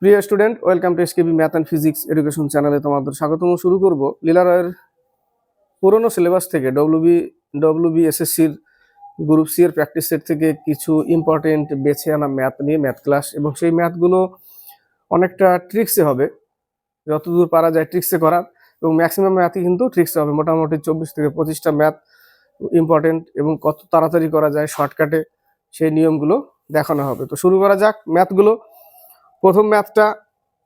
প্রিয় student, welcome to SKB math and physics education চ্যানেলে তোমাদের স্বাগতম। শুরু করব লীলা রায়ের পুরনো সিলেবাস থেকে ডব্লিউবিএসএসসির গ্রুপ সি এর প্র্যাকটিস সেট থেকে কিছু ইম্পর্টেন্ট বেছে আনা ম্যাথ নিয়ে ম্যাথ ক্লাস, এবং সেই ম্যাথগুলো অনেকটা ট্রিক্সে হবে, যতদূর পারা যায় ট্রিক্সে করার, এবং ম্যাক্সিমাম ম্যাথই কিন্তু ট্রিক্সে হবে। মোটামুটি 24 থেকে 25টা ম্যাথ ইম্পর্টেন্ট, এবং কত তাড়াতাড়ি করা যায় শর্টকাটে সেই নিয়মগুলো দেখানো হবে। তো শুরু করা যাক ম্যাথগুলো। প্রথম ম্যাথটা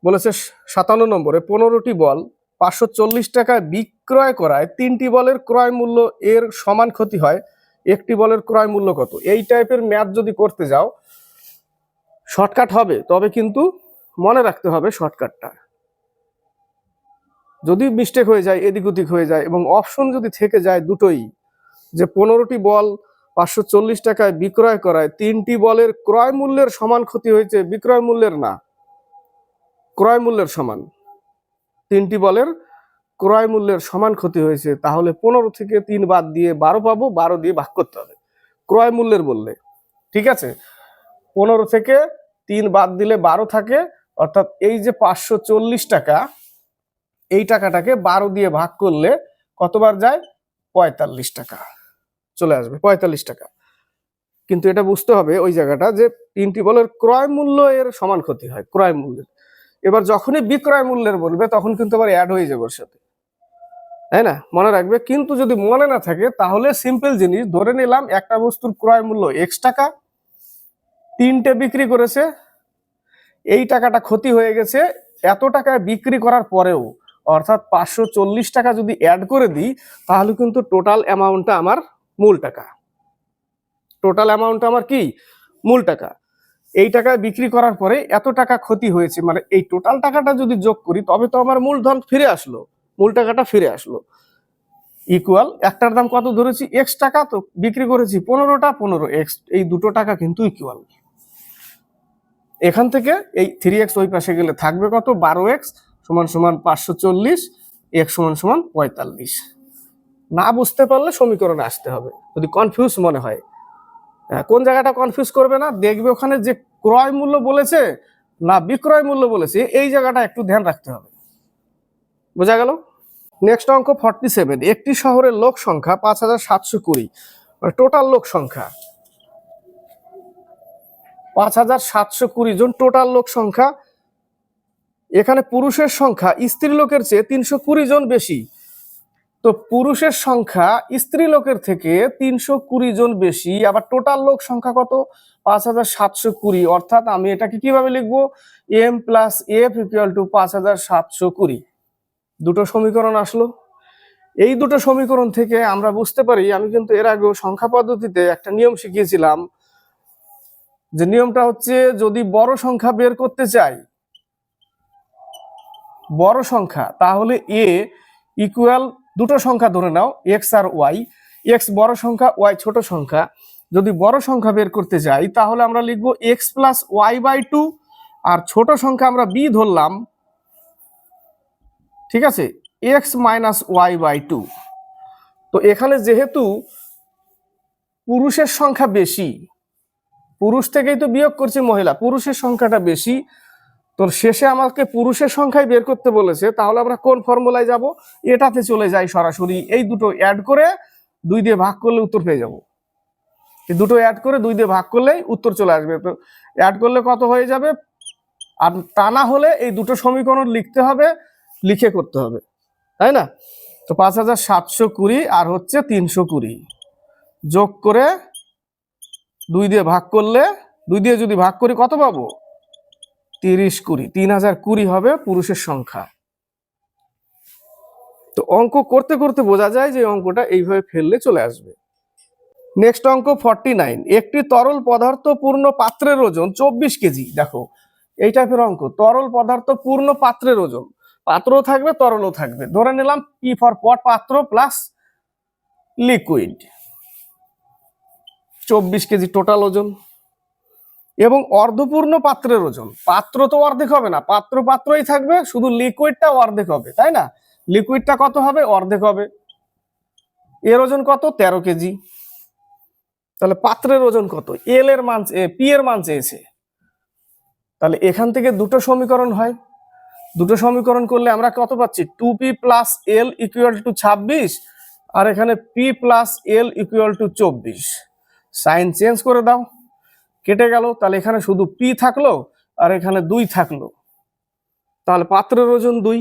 বলেছে 57 নম্বরে 15টি বল 540 টাকায় বিক্রয় করায় 3টি বলের ক্রয় মূল্য এর সমান ক্ষতি হয়, একটি বলের ক্রয় মূল্য কত? এই টাইপের ম্যাথ যদি করতে যাও শর্টকাট হবে, তবে কিন্তু মনে রাখতে হবে শর্টকাটটা। যদি মিস্টেক হয়ে যায়, এদিক ওদিক হয়ে যায়, এবং অপশন যদি থেকে যায় দুটোই, যে 15টি বল 540 টাকায় বিক্রয় করায় 3টি বলের ক্রয় মূল্যের সমান ক্ষতি হয়েছে, বিক্রয় মূল্যের না, ক্রয় মূল্যের সমান, 3টি বলের ক্রয় মূল্যের সমান ক্ষতি হয়েছে, তাহলে 15 থেকে 3 বাদ দিয়ে 12 পাবো, 12 দিয়ে ভাগ করতে হবে ক্রয় মূল্যের বললে। ঠিক আছে, 15 থেকে 3 বাদ দিলে 12 থাকে, অর্থাৎ এই যে 540 টাকা, এই টাকাটাকে 12 দিয়ে ভাগ করলে কতবার যায়? 45 টাকা চলে আসবে, 45 টাকা। কিন্তু এটা বুঝতে হবে ওই জায়গাটা যে 3টি বলের ক্রয় মূল্য এর সমান ক্ষতি হয়, ক্রয় মূল্যের। এবার যখনই বিক্রয় মূল্যের বলবে তখন কিন্তু আবার অ্যাড হয়ে যাবে ওর সাথে, তাই না? মনে রাখবে। কিন্তু যদি মনে না থাকে তাহলে সিম্পল জিনিস, ধরে নিলাম একটা বস্তুর ক্রয় মূল্য x টাকা, 3টে বিক্রি করেছে, এই টাকাটা ক্ষতি হয়ে গেছে এত টাকায় বিক্রি করার পরেও, অর্থাৎ 540 টাকা যদি অ্যাড করে দিই তাহলে কিন্তু টোটাল অ্যামাউন্টটা আমার মূল টাকা, টোটাল অ্যামাউন্টটা আমার কি? মূল টাকা। এই টাকায় বিক্রি করার পরে এত টাকা ক্ষতি হয়েছে, মানে এই টোটাল টাকাটা যদি যোগ করি তবে তো আমার মূলধন ফিরে আসলো, মূল টাকাটা ফিরে আসলো। ইকুয়াল একটার দাম কত ধরেছি? x টাকা, তো বিক্রি করেছি 15টা, 15x, এই দুটো টাকা কিন্তু ইকুয়াল। এখান থেকে এই 3x ওই পাশে গেলে থাকবে কত? 12x সমান সমান 540, x সমান সমান 45। না বুঝতে পারলে সমীকরণে আসতে হবে, যদি কনফিউজ মনে হয়। কোন জায়গাটা কনফিউজ করবে না, দেখবে ওখানে যে ক্রয় মূল্য বলেছে না বিক্রয় মূল্য বলেছে, এই জায়গাটা একটু ধ্যান রাখতে হবে। বোঝা গেল? নেক্সট অঙ্ক 47, একটি শহরের লোক সংখ্যা 5720, টোটাল লোক সংখ্যা 5720 জন টোটাল লোক সংখ্যা। এখানে পুরুষের সংখ্যা স্ত্রী লোকের চেয়ে 320 জন বেশি। তো পুরুষের সংখ্যা স্ত্রী লোকের থেকে 320 জন বেশি, আবার টোটাল লোক সংখ্যা কত? 5720। অর্থাৎ আমি এটাকে কিভাবে লিখবো? m plus f equal to 5720। দুটো সমীকরণ আসলো। এই দুটো সমীকরণ থেকে আমরা বুঝতে পারি, আমি কিন্তু এর আগেও সংখ্যা পদ্ধতিতে একটা নিয়ম শিখিয়েছিলাম, যে নিয়মটা হচ্ছে যদি বড় সংখ্যা বের করতে চাই, বড় সংখ্যা, তাহলে a ইকুয়াল দুটো সংখ্যা ধরে নাও, x আর y, x বড় সংখ্যা, y ছোট সংখ্যা। যদি বড় সংখ্যা বের করতে যাই তাহলে আমরা লিখবো x প্লাস y বাই 2, আর ছোট সংখ্যা আমরা b ধরলাম, ঠিক আছে, x মাইনাস y বাই 2। তো এখানে যেহেতু পুরুষের সংখ্যা বেশি, পুরুষ থেকেই তো বিয়োগ করছে মহিলা, পুরুষের সংখ্যাটা বেশি, তো শেষে আমাকে পুরুষের সংখ্যাই বের করতে বলেছে, তাহলে আমরা কোন ফর্মুলায় যাব? এটাতে চলে যাই সরাসরি, এই দুটো অ্যাড করে 2 দিয়ে ভাগ করলে উত্তর পেয়ে যাব। এই দুটো অ্যাড করে 2 দিয়ে ভাগ করলেই উত্তর চলে আসবে। তো অ্যাড করলে কত হয়ে যাবে? আর তা না হলে এই দুটো সমীকরণ লিখতে হবে, লিখে করতে হবে, তাই না? তো 5720 আর হচ্ছে 320 যোগ করে 2 দিয়ে ভাগ করলে, 2 দিয়ে যদি ভাগ করি কত পাবো? 3020, 3020 হবে পুরুষের সংখ্যা। তো অঙ্ক করতে করতে বোঝা যায় যে অঙ্কটা এইভাবে ফেললে চলে আসবে। নেক্সট অঙ্ক 49, একটি তরল পদার্থ পূর্ণ পাত্রের ওজন 24 কেজি। দেখো এই টাইপের অঙ্ক, তরল পদার্থ পূর্ণ পাত্রের ওজন, পাত্রও থাকবে তরলও থাকবে। ধরে নিলাম P ফর পট, পাত্র প্লাস লিকুইড, 24 কেজি টোটাল ওজন। এবং অর্ধপূর্ণ পাত্রের ওজন, পাত্র তো অর্ধেক হবে না, পাত্র পাত্রই থাকবে, শুধু লিকুইডটা অর্ধেক হবে, তাই না? লিকুইডটা কত হবে? অর্ধেক হবে। এর ওজন কত? 13 কেজি। তাহলে পাত্রের ওজন কত? এল এর মান, পি এর মান চেয়েছে, তাহলে এখান থেকে দুটো সমীকরণ হয়, দুটো সমীকরণ করলে আমরা কত পাচ্ছি, 2p + l = 26, আর এখানে p + l = 24। সাইন চেঞ্জ করে দাও, কেটে গেল। তাহলে এখানে শুধু p থাকলো আর এখানে 2 থাকলো, তাহলে পাত্রের ওজন 2,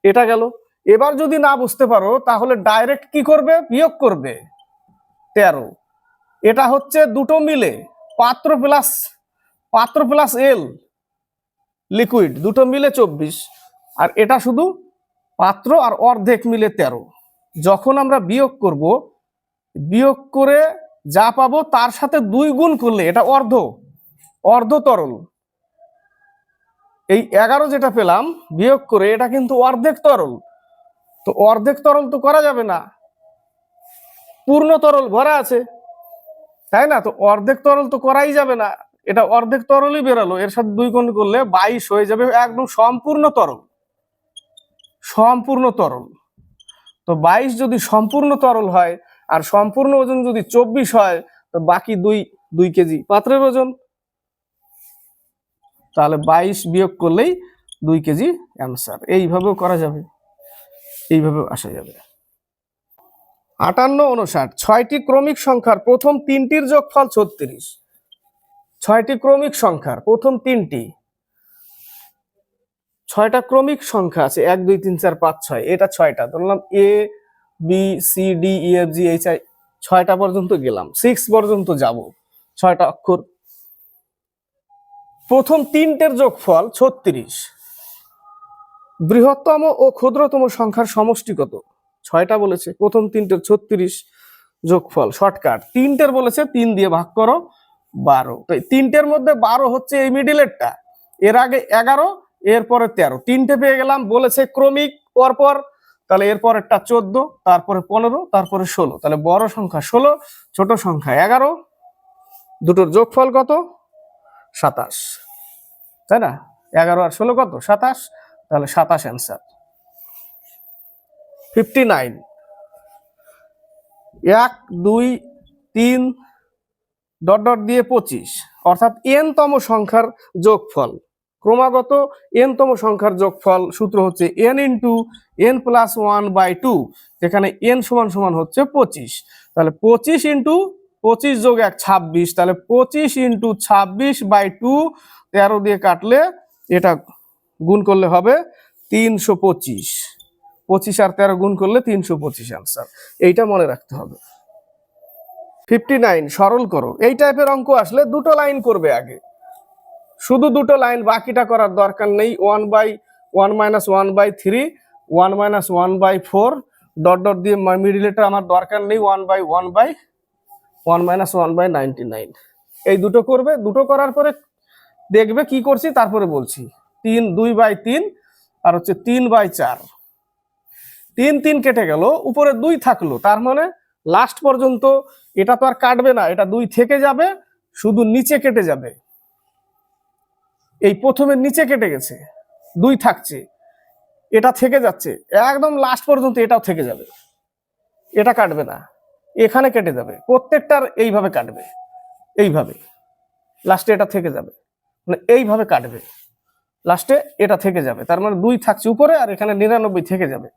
এটা গেল। এবার যদি না বুঝতে পারো তাহলে ডাইরেক্ট কি করবে, বিয়োগ করবে 13। এটা হচ্ছে দুটো মিলে পাত্র প্লাস এল লিকুইড, দুটো মিলে 24, আর এটা শুধু পাত্র আর অর্ধেক মিলে 13। যখন আমরা বিয়োগ করব, বিয়োগ করে যা পাবো তার সাথে 2 গুণ করলে এটা অর্ধ তরল। এই 11 যেটা পেলাম বিয়োগ করে, এটা কিন্তু অর্ধেক তরল। তো অর্ধেক তরল তো করা যাবে না, পূর্ণ তরল ভরা আছে, তাই না? তো অর্ধেক তরল তো করাই যাবে না, এটা অর্ধেক তরলই বেরালো, এর সাথে 2 গুণ করলে 22 হয়ে যাবে, একদম সম্পূর্ণ তরল। তো 22 যদি সম্পূর্ণ তরল হয় আর সম্পূর্ণ ওজন যদি 24 হয়, তো বাকি 2 কেজি পাত্রের ওজন। তাহলে 22 বিয়োগ করলেই 2 কেজি অ্যান্সার। এইভাবেও করা যাবে, এইভাবেও আসা যাবে। 58, 6টি ক্রমিক সংখ্যার প্রথম 3টির যোগফল 36। 6টি ক্রমিক সংখ্যার প্রথম 3টি, 6টা ক্রমিক সংখ্যা আছে, 1 2 3 4 5 6, এটা 6টা ধরলাম, a b c d e f g h i, 6টা পর্যন্ত গেলাম, 6 পর্যন্ত যাব, 6টা অক্ষর। প্রথম 3টের যোগফল 36। বৃহত্তম ও ক্ষুদ্রতম সংখ্যার সমষ্টি কত? 6টা বলেছে, প্রথম 3টের 36 যোগফল শর্টকাট, 3টের বলেছে 3 দিয়ে ভাগ করো 12। তো 3টের মধ্যে 12 হচ্ছে এই মিডিলেরটা, এর আগে 11, এরপরে 13, 3টে পেয়ে গেলাম। বলেছে ক্রমিক পরপর, তাহলে এরপরেরটা 14, তারপরে 15, তারপরে 16, তাহলে বড় সংখ্যা 16, ছোট সংখ্যা 11, দুটোর যোগফল কত? 27, তাই না? 11 আর 16 কত? 27, তাহলে 27 অ্যান্সার। 59, 1 2 3 ডট ডট দিয়ে 25, অর্থাৎ n-তম সংখ্যার যোগফল। ক্রমাগত n-তম সংখ্যার যোগফল সূত্র হচ্ছে n × n + 1/2, যেখানে n সমান সমান হচ্ছে 25। তাহলে 25 × 25 যোগ 1 26, তাহলে 25 × 26/2, 13 দিয়ে কাটলে এটা গুণ করলে হবে 325। 25 আর 13 গুণ করলে 325 অ্যান্সার। এইটা মনে রাখতে হবে। 59, সরল করো। এই টাইপের অঙ্ক আসলে দুটো লাইন করবে আগে, শুধু দুটো লাইন, বাকিটা করার দরকার নেই। 1/1 - 1/3, 1 - 1/4, ডট ডট দিয়ে মিডিলেটা আমার দরকার নেই, 1/1 - 1/99। এই দুটো করবে, দুটো করার পরে দেখবে কি করছি, তারপরে বলছি। 2/3 আর হচ্ছে 3/4, 3 কেটে গেল, উপরে 2 থাকলো, তার মানে লাস্ট পর্যন্ত এটা তো আর কাটবে না, এটা 2 থেকে যাবে, শুধু নিচে কেটে যাবে। এই প্রথমে নিচে কেটে গেছে, 2 থাকছে, এটা থেকে যাচ্ছে, একদম লাস্ট পর্যন্ত এটাও থেকে যাবে, এটা কাটবে না, এখানে কেটে যাবে, প্রত্যেকটার এইভাবে কাটবে, এইভাবে লাস্টে এটা থেকে যাবে, মানে এইভাবে কাটবে, লাস্টে এটা থেকে যাবে, তার মানে 2 থাকছে উপরে আর এখানে 99 থেকে যাবে।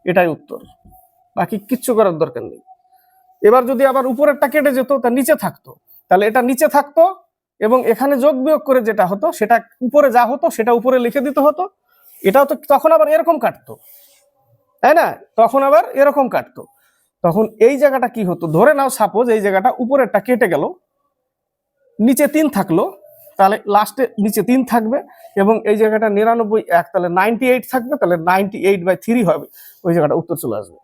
এটাই উত্তর, বাকি কিচ্ছু করার দরকার নেই। এবার যদি আবার উপরেরটা কেটে যেত, তা নিচে থাকতো, তাহলে এটা নিচে থাকতো এবং এখানে যোগ বিয়োগ করে যেটা হতো, সেটা উপরে যা হতো সেটা উপরে লিখে দিতে হতো। এটাও তো তখন আবার এরকম কাটতো, তাই না? তখন আবার এরকম কাটতো। তখন এই জায়গাটা কি হতো, ধরে নাও সাপোজ এই জায়গাটা উপরেরটা কেটে গেল, নিচে 3 থাকলো, তাহলে লাস্টে নিচে 3 থাকবে, এবং এই জায়গাটা 99 1, তাহলে 98 থাকবে, তাহলে 98/3 হবে, ওই জায়গাটা উত্তর চলে আসবে।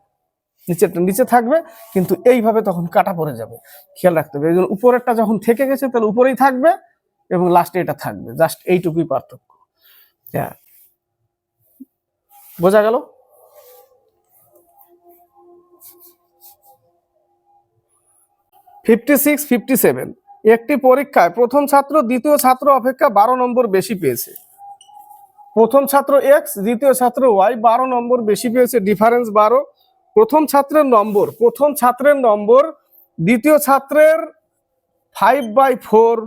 নিচেরটা নিচে থাকবে, কিন্তু এইভাবে তখন কাটা পড়ে যাবে, খেয়াল রাখতে হবে। এই জন্য উপরেরটা যখন থেকে গেছে তাহলে উপরেই থাকবে এবং লাস্টে এটা থাকবে, জাস্ট এইটুকুই পার্থক্য। হ্যাঁ, বোঝা গেল? $56, $57, একটি পরীক্ষায় প্রথম ছাত্র দ্বিতীয় ছাত্র অপেক্ষা 12 নম্বর বেশি পেয়েছে। প্রথম ছাত্র এক্স, দ্বিতীয় ছাত্র ওয়াই 12 নম্বর বেশি পেয়েছে, ডিফারেন্স 12। প্রথম ছাত্রের নম্বর দ্বিতীয় ছাত্রের 5/4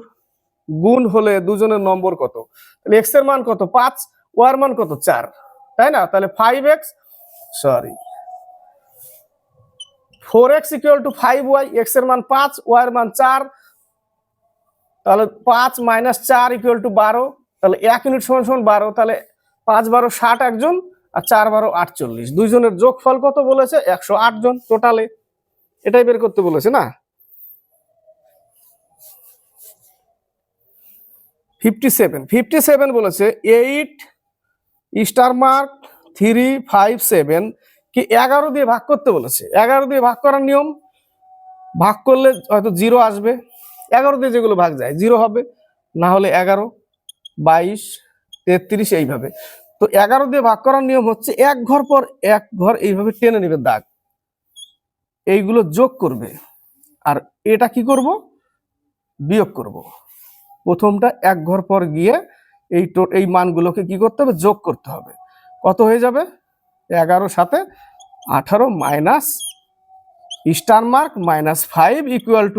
গুণ হলে দুজনের নম্বর কত? তাহলে এক্স এর মান কত? 5, ওয়াই এর মান কত? 4, তাই না? তাহলে 4x = 5y, এক্স এর মান 5, ওয়াই এর মান 4, তাহলে 5 - 4 = 12, তাহলে 1 ইউনিট সমান সমান 12, তাহলে 5 × 12 = 60 একজন, আর 4 × 12 = 48। দুইজনের যোগফল কত বলেছে? 108 জন টোটালে। এটাই বের করতে বলেছে না? 57 বলেছে 8 স্টার মার্ক 3, 5, 7 কি 11 দিয়ে ভাগ করতে বলেছে। 11 দিয়ে ভাগ করার নিয়ম, ভাগ করলে হয়তো 0 আসবে, 11 দিয়ে যেগুলো ভাগ যায় 0 হবে, না হলে 11, 22, 33 এইভাবে। তো 11 দিয়ে ভাগ করার নিয়ম হচ্ছে এক ঘর পর এক ঘর এইভাবে টেনে নেবে দাগ, এইগুলো যোগ করবে, আর এটা কি করব? বিয়োগ করব। প্রথমটা এক ঘর পর গিয়ে এই মানগুলোকে কি করতে হবে? যোগ করতে হবে। কত হয়ে যাবে? 11 সাথে 18 মাইনাস স্টার মার্ক -5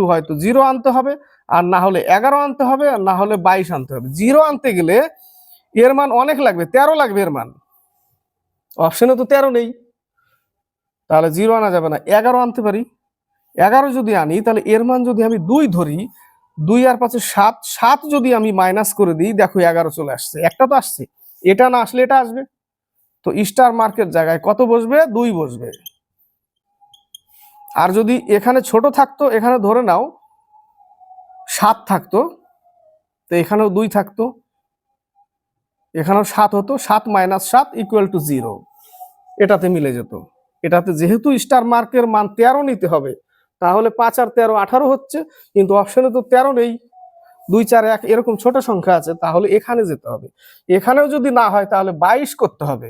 = হয়তো 0 আনতে হবে, আর না হলে 11 আনতে হবে, আর না হলে 22 আনতে হবে। 0 আনতে গেলে এর মান অনেক লাগবে, 13 লাগবে এর মান। অপশনে তো 13 নেই, তাহলে 0 আনা যাবে না, 11 আনতে পারি। 11 যদি আনি তাহলে এর মান যদি আমি 2 ধরি, 2 আর 5 7, 7 যদি আমি মাইনাস করে দিই, দেখো 11 চলে আসছে, একটা তো আসছে, এটা না আসলে এটা আসবে। তো স্টার মার্কের জায়গায় কত বসবে? 2 বসবে। আর যদি এখানে ছোট থাকতো, এখানে ধরে নাও 7 থাকতো, তো এখানেও 2 থাকতো, এখানেও 7 হতো, 7 - 7 = 0, এটাতে মিলে যেত। এটাতে যেহেতু স্টার মার্কের মান 13 নিতে হবে, তাহলে 5 আর 13 18 হচ্ছে, কিন্তু অপশনে তো 13 নেই, 2, 4, 1 এরকম ছোট সংখ্যা আছে, তাহলে এখানে যেতে হবে। এখানেও যদি না হয় তাহলে 22 করতে হবে,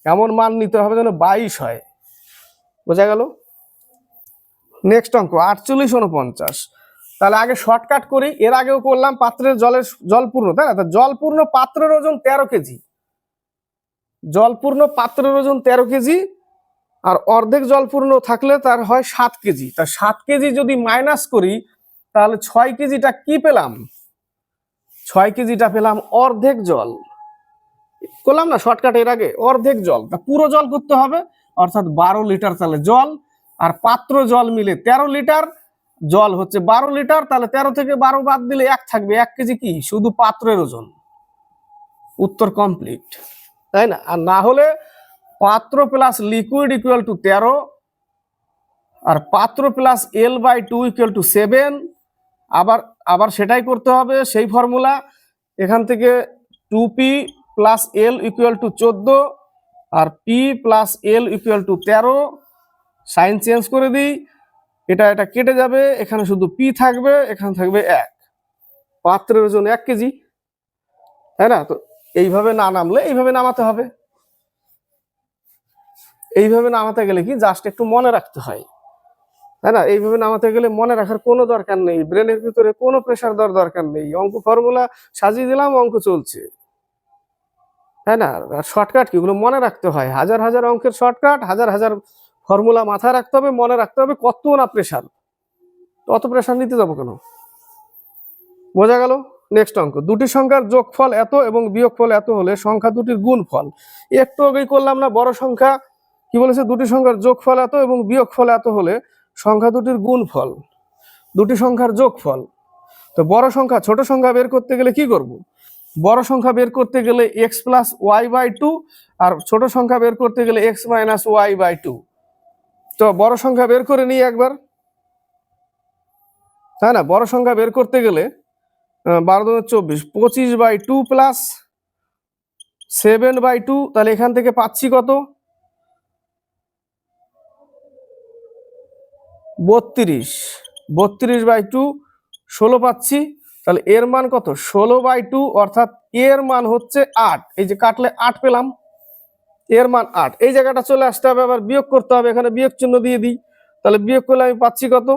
এমন মান নিতে হবে যেন 22 হয়। বোঝা গেল? নেক্সট অঙ্ক 48 49। তাহলে আগে শর্টকাট করি, এর আগেও করলাম, পাত্রের জল পূর্ণ, তাই না? জল পূর্ণ পাত্রের ওজন 13 কেজি, জলপূর্ণ পাত্রের ওজন 13 কেজি, আর অর্ধেক জলপূর্ণ থাকলে তার হয় 7 কেজি। তা 7 কেজি যদি মাইনাস করি, তাহলে 6 কেজিটা কি পেলাম? 6 কেজিটা পেলাম অর্ধেক জল। করলাম না শর্টকাট এর আগে? অর্ধেক জল, তা পুরো জল করতে হবে, অর্থাৎ 12 লিটার তাহলে জল, আর পাত্র জল মিলে 13 লিটার, জল হচ্ছে 12 লিটার, তাহলে 13 থেকে 12 বাদ দিলে 1 থাকবে, 1 কেজি কি শুধু পাত্রের ওজন। উত্তর কমপ্লিট, তাই না? আর না হলে পাত্র প্লাস লিকুইড = 13, আর পাত্র প্লাস L/2 = 7। আবার আবার সেটাই করতে হবে, সেই ফর্মুলা, এখান থেকে 2p + L = 14, আর p + L = 13। সাইন চেঞ্জ করে দিই, এটা কেটে যাবে, এখানে শুধু p থাকবে, এখানে থাকবে 1। পাত্রের ওজন 1 কেজি, তাই না? তো এইভাবে না নামলে এইভাবে নামাতে হবে। এইভাবে নামাতে গেলে কি জাস্ট একটু মনে রাখতে হয়, তাই না? এইভাবে নামাতে গেলে মনে রাখার কোনো দরকার নেই, ব্রেনের ভিতরে কোনো প্রেসার দেওয়ার দরকার নেই। অঙ্ক ফর্মুলা সাজিয়ে দিলাম, অঙ্ক চলছে, তাই না? আর শর্টকাট কি, এগুলো মনে রাখতে হয়। হাজার হাজার অঙ্কের শর্টকাট, হাজার হাজার ফর্মুলা মাথায় রাখতে হবে, মনে রাখতে হবে, কত না প্রেসার, অত প্রেসার নিতে যাবো কেন? বোঝা গেল? নেক্সট অঙ্ক, দুটি সংখ্যার যোগফল এত এবং বিয়োগফল এত হলে সংখ্যা দুটির গুণফল। একটু আগেই করলাম না, বড় সংখ্যা কি বলেছে? দুটি সংখ্যার যোগফল এত এবং বিয়োগফল এত হলে সংখ্যা দুটির গুণফল, দুটি সংখ্যার যোগফল। তো বড় সংখ্যা ছোট সংখ্যা বের করতে গেলে কি করব? বড় সংখ্যা বের করতে গেলে x + y/2, আর ছোট সংখ্যা বের করতে গেলে x - y/2। তো বড় সংখ্যা বের করে নিই একবার, তাই না? বড় সংখ্যা বের করতে গেলে 12 × 24, 25/2 + 7/2, তাহলে এখান থেকে পাচ্ছি কত? 32, 32/2, 16 পাচ্ছি। তাহলে এর মান কত? 16/2, অর্থাৎ এর মান হচ্ছে 8। এই যে কাটলে 8 পেলাম, এর মান 8। এই জায়গাটা চলে আসতে হবে, আবার বিয়োগ করতে হবে, এখানে বিয়োগ চিহ্ন দিয়ে দিই, তাহলে বিয়োগ করলে আমি পাচ্ছি কত?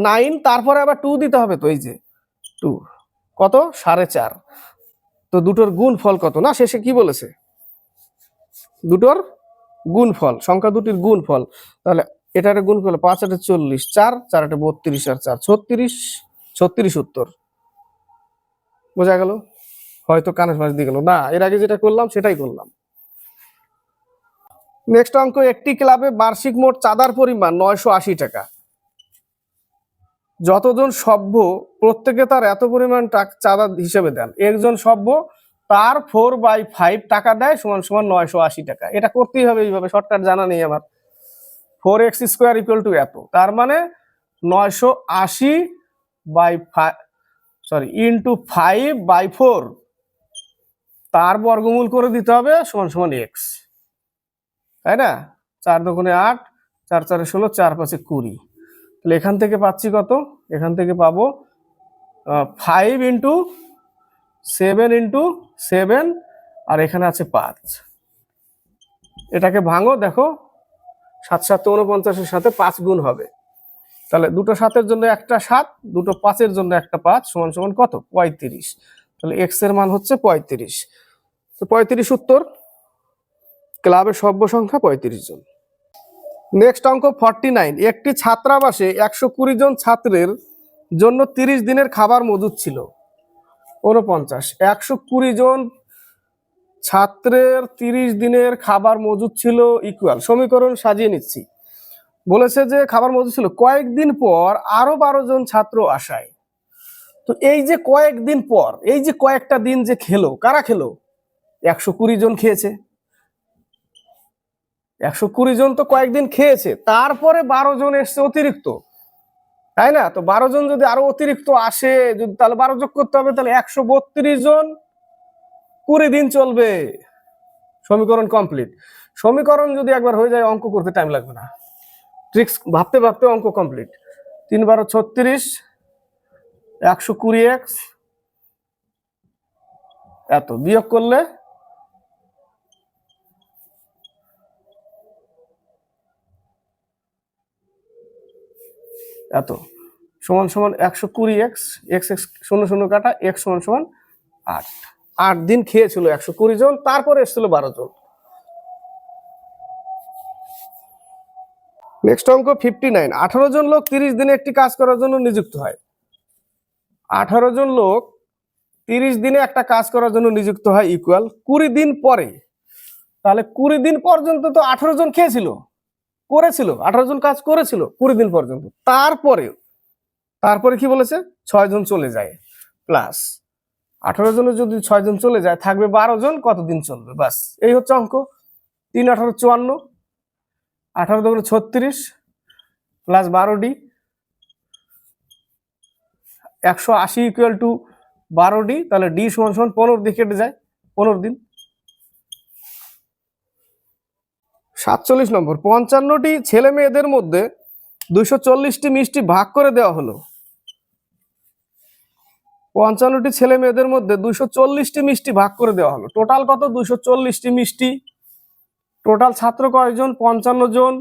9, তারপরে আবার 2 দিতে হবে, তো এই যে 2 কত? 4.5। তো দুটোর গুণ ফল কত না শেষে কি বলেছে? দুটোর গুণফল, সংখ্যা দুটির গুণফল। তাহলে এটার গুণফল 5 8 40, 4 4 8 32 আর 4 36, 36 উত্তর। বোঝা গেল? হয়তো কানের পাশ দিয়ে গেল না, এর আগে যেটা করলাম সেটাই করলাম। নেক্সট অঙ্ক, একটি ক্লাবে বার্ষিক মোট চাঁদার পরিমাণ 980 টাকা। যতজন সভ্য প্রত্যেকে তার এত পরিমাণ চাঁদা হিসেবে দেন, একজন সভ্য তার 4/5 টাকা দেয় সমান সমান 980 টাকা। এটা করতেই হবে এইভাবে, শর্টকাট জানা নেই আমার। 4x স্কোয়ার ইকুয়াল টু এত, তার মানে 980/5 ইন্টু 5/4, তার বর্গমূল করে দিতে হবে সমান সমান এক্স, তাই না? 4 দুগুণে 8, 4 4 16, 4 5 20। তাহলে এখান থেকে পাচ্ছি কত? এখান থেকে পাবো 5 ইন্টু 7 ইন্টু 7, আর এখানে আছে 5। এটাকে ভাঙো, দেখো 7 7 49 সাথে 5 গুণ হবে। তাহলে দুটো 7-এর জন্য একটা 7, দুটো 5-এর জন্য একটা 5 সমান সমান কত? 35। তাহলে এক্স এর মান হচ্ছে 35। তো 35 উত্তর। ক্লাবের সভ্য সংখ্যা 35 জন। নেক্সট অঙ্ক 49, একটি ছাত্রাবাসে 120 জন ছাত্রের জন্য 30 দিনের খাবার মজুদ ছিল 49। 120 জন ছাত্রের 30 দিনের খাবার মজুদ ছিল ইকুয়াল, সমীকরণ সাজিয়ে নিচ্ছি। বলেছে যে খাবার মজুদ ছিল, কয়েকদিন পর আরো 12 জন ছাত্র আসায়। তো এই যে কয়েকদিন পর, এই যে কয়েকটা দিন যে খেলো, কারা খেলো? 120 জন খেয়েছে। 120 জন তো কয়েকদিন খেয়েছে, তারপরে 12 জন এসছে অতিরিক্ত, তাই না? তো 12 জন যদি আরো অতিরিক্ত আসে, যদি তাহলে 12 যোগ করতে হবে, তাহলে 132 জন 20 দিন চলবে। সমীকরণ কমপ্লিট। সমীকরণ যদি একবার হয়ে যায়, অঙ্ক করতে টাইম লাগবে না, ট্রিক্স ভাবতে ভাবতে অঙ্ক কমপ্লিট। 3 12 36, 120x এত, বিয়োগ করলে এত, সমান সমান 120x, x x 0 0 কাটা, x সমান সমান 8। 8 দিন খেয়েছিল 120 জন, তারপরে এসেছিল 12 জন। নেক্সট অঙ্ক 59, 18 জন লোক 30 দিনে একটি কাজ করার জন্য নিযুক্ত হয়। 18 জন লোক 30 দিনে একটা কাজ করার জন্য নিযুক্ত হয় ইকুয়াল 20 দিন পরে। তাহলে 20 দিন পর্যন্ত তো 18 জন খেয়েছিল, করেছিল, 18 জন কাজ করেছিল 20 দিন পর্যন্ত। তারপরে কি বলেছে? 6 জন চলে যায়, প্লাস 18 জনের যদি 6 জন চলে যায়, থাকবে 12 জন, কতদিন চলবে? বাস, এই হচ্ছে অঙ্ক। 3 18 54, 18 দুগুণে 36 plus 12d, 180 equal to 12d। তাহলে d সমান সমান 15 দিয়ে কেটে যায়, 15 দিন। 47 নম্বর, 55টি ছেলে মেয়েদের মধ্যে 240টি মিষ্টি ভাগ করে দেওয়া হলো। 55টি ছেলে মেয়েদের মধ্যে 240টি মিষ্টি ভাগ করে দেওয়া হলো। টোটাল কত? 240টি মিষ্টি। টোটাল ছাত্র কয়জন? 55 জন।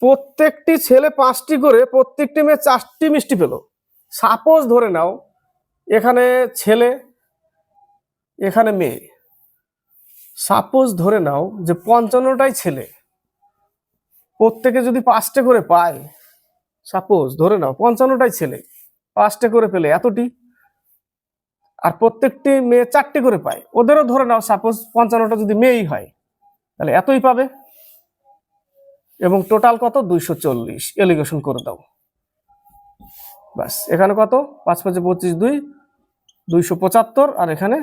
প্রত্যেকটি ছেলে 5টি করে, প্রত্যেকটি মেয়ে 4টি মিষ্টি পেল। সাপোজ ধরে নাও এখানে ছেলে, এখানে মেয়ে। সাপোজ ধরে নাও যে 55টাই ছেলে, প্রত্যেকে যদি 5টে করে পায়, সাপোজ ধরে নাও 55টাই ছেলে 5টে করে পেলে এতটি, আর প্রত্যেকটি মেয়ে 4টে করে পায়, ওদেরও ধরে নাও সাপোজ 55টা যদি মেয়েই হয়, তাহলে এতই পাবে। এবং টোটাল কত? 240। এলিগেশন করে দাও, বাস। এখানে কত? 5 5 25 2, 275, আর এখানে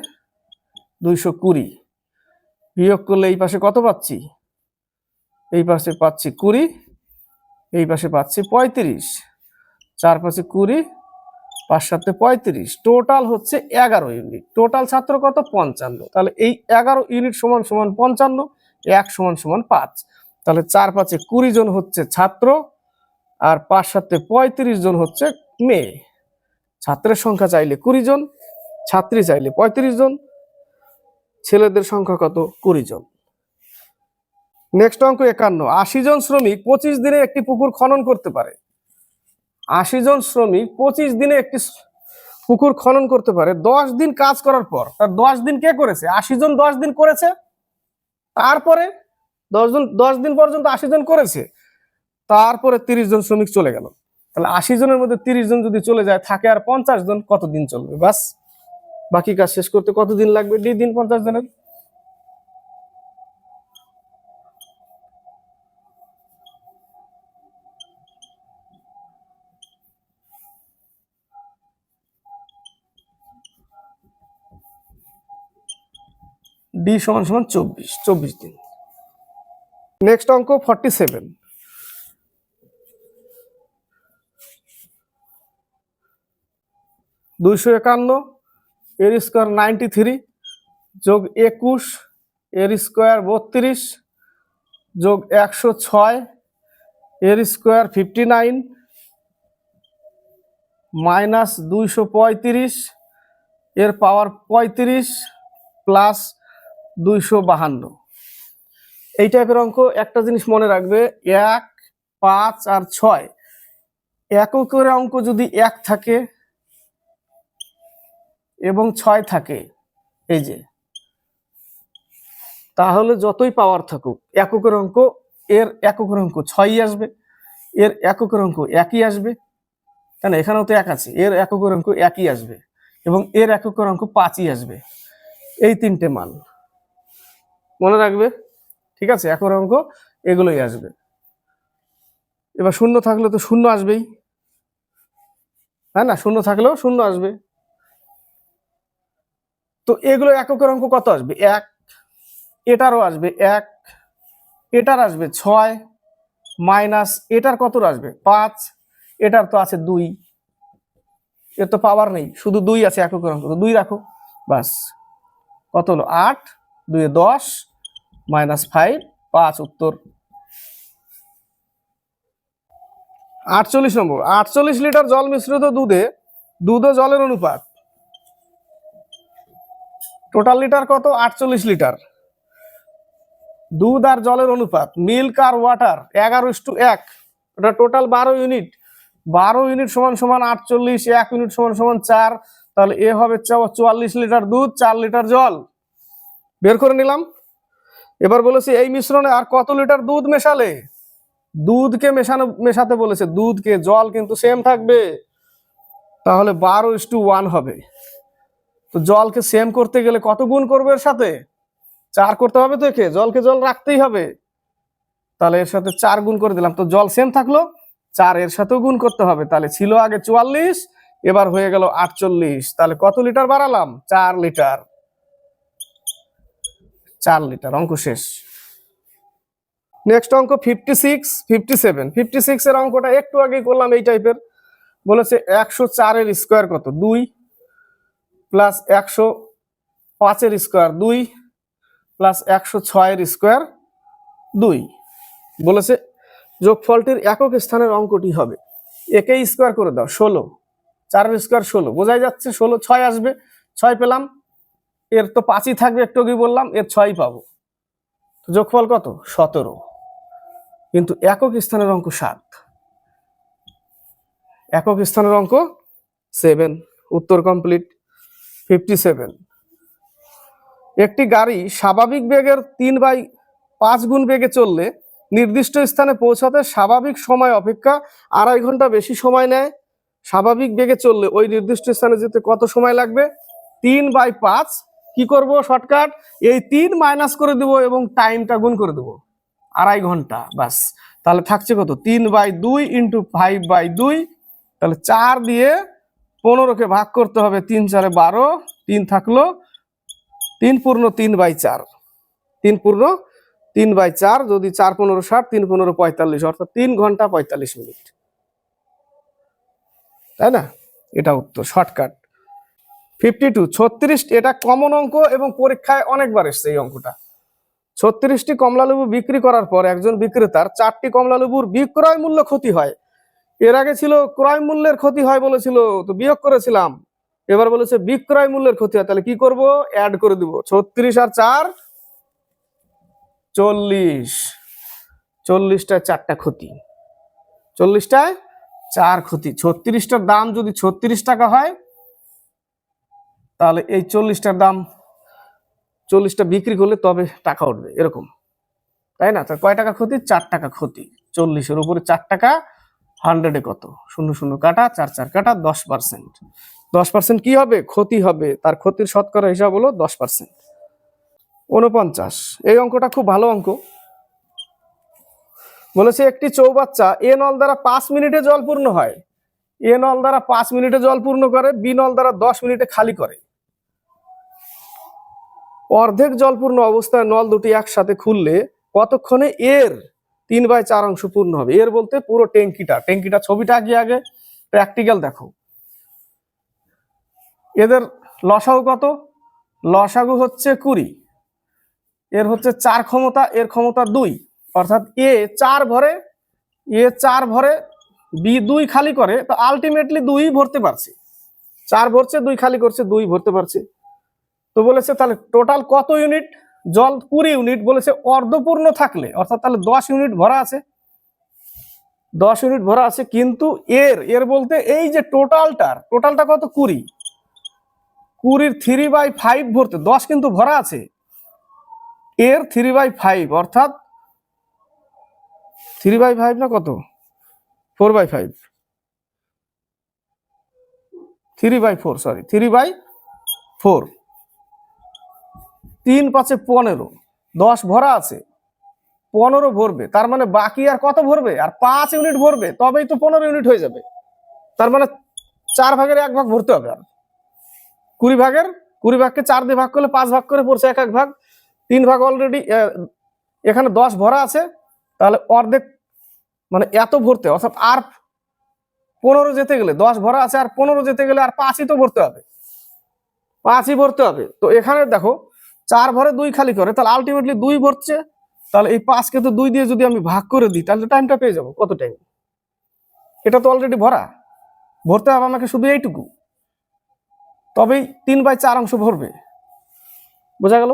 220। বিয়োগ করলে এই পাশে কত পাচ্ছি? এই পাশে পাচ্ছি 20, এই পাশে পাচ্ছি 35। 4 5 20, 5 7 35, টোটাল হচ্ছে 11 ইউনিট। টোটাল ছাত্র কত? 55। তাহলে এই 11 ইউনিট সমান সমান 55, 1 সমান সমান 5। তাহলে 4 5 20 জন হচ্ছে ছাত্র, আর 5 7 35 জন হচ্ছে মেয়ে। ছাত্রের সংখ্যা চাইলে 20 জন, ছাত্রী চাইলে 35 জন, ছেলেদের সংখ্যা কত? 20 জন। নেক্সট অঙ্ক 51, 80 জন শ্রমিক 25 দিনে একটি পুকুর খনন করতে পারে। 80 জন শ্রমিক 25 দিনে একটি পুকুর খনন করতে পারে 10 দিন কাজ করার পর। তার 10 দিন কে করেছে? 80 জন 10 দিন করেছে, তারপরে 10 দিন পর্যন্ত 80 জন করেছে, তারপরে 30 জন শ্রমিক চলে গেল। তাহলে 80 জনের মধ্যে 30 জন যদি চলে যায়, থাকে আর 50 জন, কতদিন চলবে? বাস, বাকি কাজ শেষ করতে কতদিন লাগবে? দিন 50 জনের। ডি সমান সমান 24 দিন। নেক্সট অঙ্ক 47। (251) এর স্কোয়ার 93 যোগ 21 এর স্কোয়ার 32 যোগ 106 এর স্কোয়ার 59 মাইনাস 235 এর পাওয়ার 35 প্লাস 252। এই টাইপের অঙ্ক একটা জিনিস মনে রাখবে, 1, 5 আর 6 এককের অঙ্ক যদি 1 থাকে এবং 6 থাকে, এই যে, তাহলে যতই পাওয়ার থাকুক এককের অঙ্ক, এর এককের অঙ্ক 6ই আসবে, এর এককের অঙ্ক 1ই আসবে, কেন এখানেও তো 1 আছে, এর এককের অঙ্ক 1ই আসবে এবং এর এককের অঙ্ক 5ই আসবে। এই তিনটে মান মনে রাখবে, ঠিক আছে? এককের অঙ্ক এগুলোই আসবে। এবার শূন্য থাকলে তো শূন্য আসবেই, তাই না? শূন্য থাকলেও শূন্য আসবে। তো এগুলো এককের অঙ্ক কত আসবে? 1, এটারও আসবে 1, এটার আসবে 6 মাইনাস এটার কত আসবে 5, এটার তো আছে 2, এর তো পাওয়ার নেই, শুধু 2 আছে এককের অঙ্ক, তো 2 রাখো, বাস। কত হলো? 8, 2 10 মাইনাস 5, 5 উত্তর। 48 নম্বর, 48 লিটার জল মিশ্রিত দুধে দুধ ও জলের অনুপাত, টোটাল লিটার কত? 48 লিটার। দুধ আর জলের অনুপাত, মিল্ক আর ওয়াটার 11:1, ওটা টোটাল 12 ইউনিট। 12 ইউনিট সমান সমান 48, 1 ইউনিট সমান সমান 4, তাহলে এ হবে 44 লিটার দুধ, 4 লিটার জল। বের করে নিলাম। এবার বলেছে এই মিশ্রণে আর কত লিটার দুধ মেশালে? দুধকে মেশাতে বলেছে, দুধকে, জল কিন্তু সেম থাকবে, তাহলে 12:1 হবে। তো জলকে সেম করতে গেলে কত গুণ করবে? এর সাথে 4 করতে হবে, তো একে জলকে জল রাখতেই হবে, তাহলে এর সাথে 4 গুণ করে দিলাম, তো জল সেম থাকলো, 4 এর সাথেও গুণ করতে হবে, তাহলে ছিল আগে 44, এবার হয়ে গেল 48, তাহলে কত লিটার বাড়ালাম? 4 লিটার। 4 লিটার, অঙ্ক শেষ। নেক্সট অঙ্ক 56, 57। 56 এর অঙ্কটা একটু আগে করলাম এই টাইপের। বলেছে 104 এর স্কোয়ার কত? 2 প্লাস 105 এর স্কোয়ার 2 প্লাস 106 এর স্কোয়ার 2। বলেছে যোগফলটির একক স্থানের অঙ্কটি হবে। একে স্কোয়ার করে দাও, 16, 4 এর স্কোয়ার 16, বোঝাই যাচ্ছে 16, 6 আসবে, 6 পেলাম, এর তো 5ই থাকবে, একটু আগে বললাম, এর 6ই পাবো, যোগফল কত? 17। কিন্তু একক স্থানের অঙ্ক 7, একক স্থানের অঙ্ক 7, উত্তর কমপ্লিট। 57। একটি গাড়ি স্বাভাবিক বেগের 3/5 গুণ বেগে চললে নির্দিষ্ট স্থানে পৌঁছাতে স্বাভাবিক সময় অপেক্ষা 2.5 ঘন্টা বেশি সময় নেয়। স্বাভাবিক বেগে চললে ওই নির্দিষ্ট স্থানে যেতে কত সময় লাগবে? 3/5, কি করব? শর্টকাট, এই 3 মাইনাস করে দেব এবং টাইমটা গুণ করে দেব, 2.5 ঘন্টা, বাস। তাহলে থাকছে কত? 3/2 ইন্টু 5/2, তাহলে 4 দিয়ে 15কে ভাগ করতে হবে, 3 4 12, 3 থাকলো, 3 পূর্ণ 3/4, 3 পূর্ণ 3/4, যদি 4 15 60, 3 15 45, অর্থাৎ 3 ঘন্টা 45 মিনিট, তাই না? এটা উত্তর, শর্টকাট। 52, 36, এটা কমন অঙ্ক এবং পরীক্ষায় অনেকবার এসছে এই অঙ্কটা। 36টি কমলালেবু বিক্রি করার পর একজন বিক্রেতার 4টি কমলালেবুর বিক্রয় মূল্য ক্ষতি হয়। এর আগে ছিল ক্রয় মূল্যের ক্ষতি হয় বলেছিল, তো বিয়োগ করেছিলাম, এবার বলেছে বিক্রয় মূল্যের ক্ষতি হয়, তাহলে কি করব? অ্যাড করে দিব, 36 আর 4 40, 40টায় 4টা ক্ষতি, 40টায় 4 ক্ষতি। 36টার দাম যদি 36 টাকা হয়, তাহলে এই 40টার দাম 40টা বিক্রি করলে তবে টাকা উঠবে, এরকম, তাই না? তো কয় টাকা ক্ষতি? 4 টাকা ক্ষতি। 40-এর উপরে 4 টাকা, 100-এ কত? 0 কাটা, 4 কাটা, 10%। 10% কি হবে? ক্ষতি হবে। তার ক্ষতির শতকরা হিসাব হলো 10%। 49, এই অঙ্কটা খুব ভালো অঙ্ক। বলেছে একটি চৌবাচ্চা এ নল দ্বারা 5 মিনিটে জল পূর্ণ হয়। এ নল দ্বারা 5 মিনিটে জল পূর্ণ করে, বি নল দ্বারা 10 মিনিটে খালি করে। অর্ধেক জলপূর্ণ অবস্থায় নল দুটি একসাথে খুললে কতক্ষণে এর 3/4 অংশ পূর্ণ হবে? এর বলতে পুরো ট্যাঙ্কিটা ছবিটা আগে প্র্যাকটিক্যাল দেখো। এদের লসাগু কত? লসাগু হচ্ছে 20, এর হচ্ছে 4 ক্ষমতা, এর ক্ষমতা 2, অর্থাৎ এ 4 ভরে বি 2 খালি করে, তো আলটিমেটলি 2 ভরতে পারছে। 4 ভরছে, 2 খালি করছে, 2 ভরতে পারছে। তো বলেছে তাহলে টোটাল কত ইউনিট? জল 20 ইউনিট। বলেছে অর্ধপূর্ণ থাকলে, অর্থাৎ তাহলে 10 ইউনিট ভরা আছে, 10 ইউনিট ভরা আছে। কিন্তু এর বলতে এই যে টোটালটা কত? 20, 20-র 3/5 ভরতে, 10 কিন্তু ভরা আছে, এর 3/5, অর্থাৎ 3/5 না কত? 4/5, 3/4, সরি 3/4। 3×5 = 15, 10 ভরা আছে, 15 ভরবে। তার মানে বাকি আর কত ভরবে? আর 5 ইউনিট ভরবে, তবেই তো 15 ইউনিট হয়ে যাবে। তার মানে 4 ভাগের 1 ভাগ ভরতে হবে। আর 20 ভাগকে 4 দিয়ে ভাগ করলে 5 ভাগ করে পড়ছে 1 ভাগ, 3 ভাগ অলরেডি। এখানে 10 ভরা আছে, তাহলে অর্ধেক মানে এত ভরতে, অর্থাৎ আর 15 যেতে গেলে, 10 ভরা আছে আর 15 যেতে গেলে আর 5ই তো ভরতে হবে, 5ই ভরতে হবে। তো এখানে দেখো 4 ভরে 2 খালি করে, তাহলে আলটিমেটলি 2 ভরছে। তাহলে এই 5কে তো 2 দিয়ে যদি আমি ভাগ করে দিই, তাহলে টাইমটা পেয়ে যাবো। কত টাইম? এটা তো অলরেডি ভরা, ভরতে হবে আমাকে শুধু এইটুকু, তবেই 3/4 অংশ ভরবে। বোঝা গেল?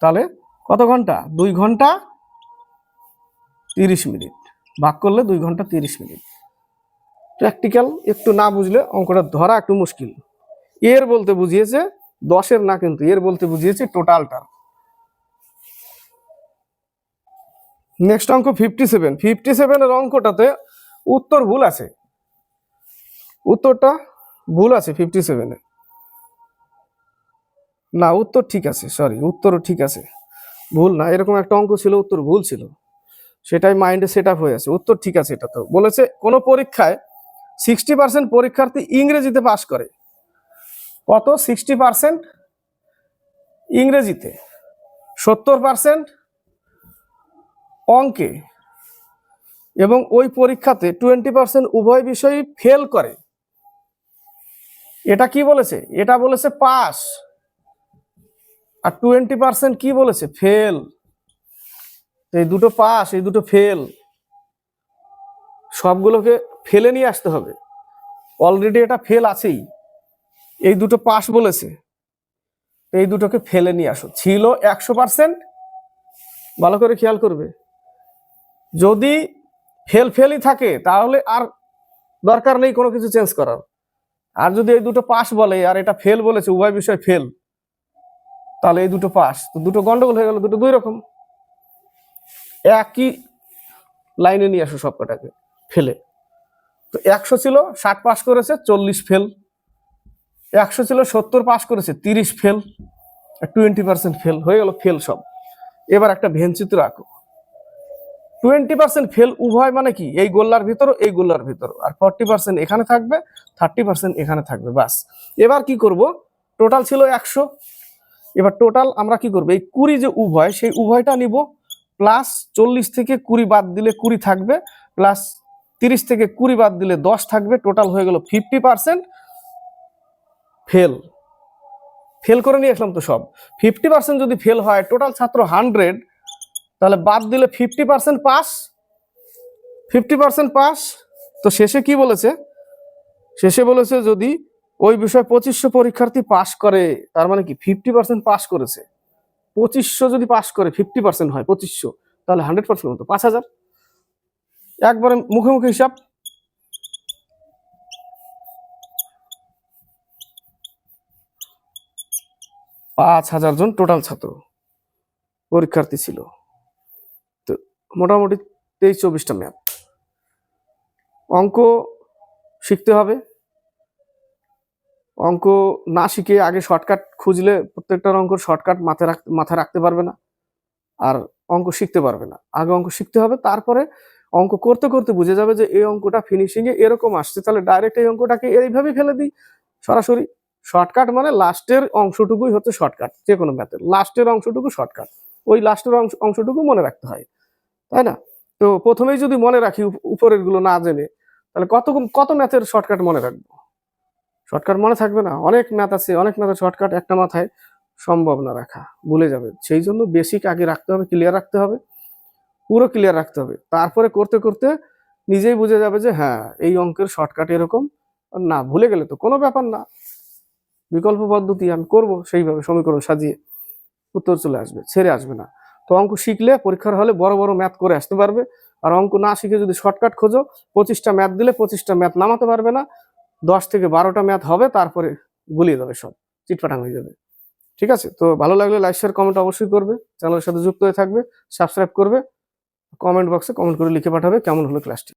তাহলে কত ঘন্টা? 2 ঘন্টা 30 মিনিট, ভাগ করলে 2 ঘন্টা 30 মিনিট। প্র্যাকটিক্যাল একটু না বুঝলে অঙ্কটা ধরা একটু মুশকিল। এর বলতে বুঝিয়েছে 10-এর না, কিন্তু এর বলতে বুঝিয়েছে টোটালটা। নেক্সট অঙ্ক 57। 57-এর অঙ্কটাতে উত্তর ভুল আছে, উত্তরটা ভুল আছে 57-এ। না, উত্তর ঠিক আছে, সরি, উত্তরও ঠিক আছে, ভুল না। এরকম একটা অঙ্ক ছিল, উত্তর ভুল ছিল, সেটাই মাইন্ডে সেট আপ হয়ে আছে। উত্তর ঠিক আছে। এটা তো বলেছে কোন পরীক্ষায় 60% পরীক্ষার্থী ইংরেজিতে পাস করে। কত? 60% ইংরেজিতে, 70% অঙ্কে, এবং ওই পরীক্ষাতে 20% উভয় বিষয়ই ফেল করে। এটা কি বলেছে? এটা বলেছে পাস, আর 20% কি বলেছে? ফেল। এই দুটো পাস, এই দুটো ফেল, সবগুলোকে ফেলে নিয়ে আসতে হবে। অলরেডি এটা ফেল আছেই, এই দুটো পাস বলেছে, এই দুটোকে ফেলে নিয়ে আসো। ছিল 100%, ভালো করে খেয়াল করবে। যদি ফেলই থাকে তাহলে আর দরকার নেই কোনো কিছু চেঞ্জ করার। আর যদি এই দুটো পাস বলে আর এটা ফেল বলেছে, উভয় বিষয় ফেল, তাহলে এই দুটো পাস, তো দুটো গন্ডগোল হয়ে গেল, দুটো দুই রকম। একই লাইনে নিয়ে আসো সবকটাকে ফেলে। তো 100 ছিল, 60 পাস করেছে, 40 ফেল। 100 ছিল, 70 পাস করেছে, 30 ফেল, 20% ফেল হয়ে গেল, ফেল সব। এবার একটা ভেনচিত্র আঁকো। 20% ফেল উভয় মানে কি? এই গোল্লার ভিতর, এই গোল্লার ভিতর, আর 40% এখানে থাকবে, 30% এখানে থাকবে, বাস। এবার কি করব? টোটাল ছিল 100, এবার টোটাল আমরা কি করব? এই 20 যে উভয়, সেই উভয়টা নিব, প্লাস 40 থেকে 20 বাদ দিলে 20 থাকবে, প্লাস 30 থেকে 20 বাদ দিলে 10 থাকবে, টোটাল হয়ে গেল 50% ফেল। ফেল করে নিয়ে আসলাম তো সব। 50% যদি ফেল হয়, টোটাল ছাত্র 100, তাহলে বাদ দিলে 50% পাস, 50% পাস। তো শেষে কি বলেছে? শেষে বলেছে যদি ওই বিষয় 2500 পরীক্ষার্থী পাস করে, তার মানে কি 50% পাস করেছে। 2500 যদি পাস করে 50% হয় 2500, তাহলে 100% হতো 5000। একবারে মুখে মুখে হিসাব। 5000 জন টোটাল ছাত্র। পরীক্ষার্থী ছিল। তো মোটামুটি 23-24টা ম্যাথ। অঙ্ক শিখতে হবে। অঙ্ক না শিখে আগে শর্টকাট খুঁজলে প্রত্যেকটার অঙ্ক শর্টকাট মাথায় রাখতে পারবে না, আর অঙ্ক শিখতে পারবে না। আগে অঙ্ক শিখতে হবে, তারপরে অঙ্ক করতে করতে বুঝে যাবে যে এই অঙ্কটা ফিনিশিং এ এরকম আসছে, তাহলে ডাইরেক্ট এই অঙ্কটাকে এইভাবেই ফেলে দিই সরাসরি। শর্টকাট মানে লাস্টের অংশটুকুই হচ্ছে শর্টকাট, যে কোনো ম্যাথের লাস্টের অংশটুকু শর্টকাট, ওই লাস্টের অংশটুকু মনে রাখতে হয়, তাই না? তো প্রথমেই যদি মনে রাখি উপরের গুলো না জেনে, তাহলে কত ম্যাথের শর্টকাট মনে রাখবো? শর্টকাট মনে থাকবে না। অনেক ম্যাথ আছে, অনেক ম্যাথের শর্টকাট একটা মাথায় সম্ভব না রাখা, ভুলে যাবে। সেই জন্য বেসিক আগে রাখতে হবে, ক্লিয়ার রাখতে হবে, পুরো ক্লিয়ার রাখতে হবে। তারপরে করতে করতে নিজেই বুঝে যাবে যে হ্যাঁ এই অঙ্কের শর্টকাট এরকম। না ভুলে গেলে তো কোনো ব্যাপার না, বিকল্প পদ্ধতি আমি করব, সেইভাবে সমীকরণ সাজিয়ে উত্তর চলে আসবে, ছেড়ে আসবে না। তো অঙ্ক শিখলে পরীক্ষার হলে বড় বড় ম্যাথ করে আসতে পারবে। আর অঙ্ক না শিখে যদি শর্টকাট খোঁজো, 25টা ম্যাথ দিলে 25টা ম্যাথ নামাতে পারবে না, 10 থেকে 12টা ম্যাথ হবে, তারপরে গুলিয়ে যাবে, সব চিটপাটাং হয়ে যাবে। ঠিক আছে? তো ভালো লাগলে লাইক শেয়ার কমেন্ট অবশ্যই করবে, চ্যানেলের সাথে যুক্ত হয়ে থাকবে, সাবস্ক্রাইব করবে, কমেন্ট বক্সে কমেন্ট করে লিখে পাঠাবে কেমন হলো ক্লাসটি।